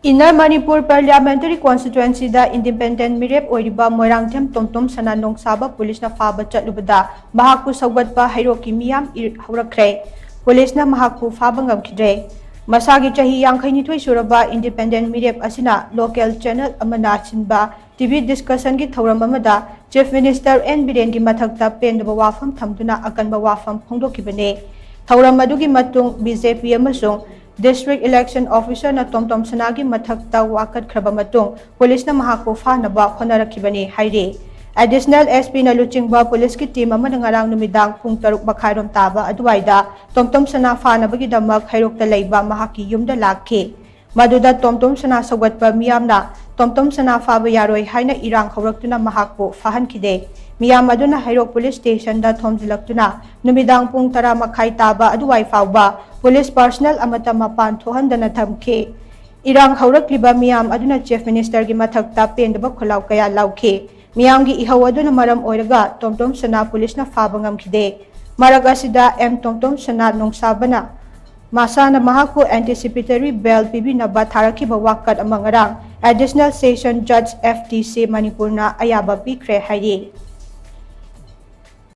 Inner Manipur Parliamentary Constituency da Independent Meerep Oiriba Moirangthem Totomsana Nongshaba Police na Phaba CHATLUBADA Mahakpu SHOUGATPA HEIROK MEEYAM HOURAKKHRE Police na Mahakpu Phaba Ngamkhidre Masagi chahi yangkhainithoi suraba Independent Meerep asina local channel amana chinba TV discussion gi thoram amada Chief Minister N Biren gi mathakta pendaba wafam thamduna akanba wafam phongdokibane thoram adugi matung BJP amasung District Election Officer na Totomsana gi mathakta wakatkhra matung police na Mahakpu Phanaba khonarakibani haire Additional SP na luchingba police ki team amana ngarang numidang pung 6 bakharom taba aduwaida Totomsana phanabagi damak HEIROK ta leiba mahaki yumda lakhe maduda Totomsana SHOUGATPA MEEYAMna Totomsana phaba yaroi haina irang khawraktuna Mahakpu phahankhide MEEYAM aduna HEIROK police station da thomjilaktuna numidang pung 10 makhai taba aduwai fawba police personnel amata mapan thohandana thamkhe irang khawrakliba MEEYAM aduna chief minister gi mathakta pendaba kholaw kaya lawkhe MEEYAM gi ihaw aduna maram oiraga Totomsana police na phaba ngamkhide marag asida M Totomsana Nongshaba na masana Mahakpu anticipatory bail pibina ba tharakiba wakat amangarang additional session judge FTC Manipur na ayaba pikre haire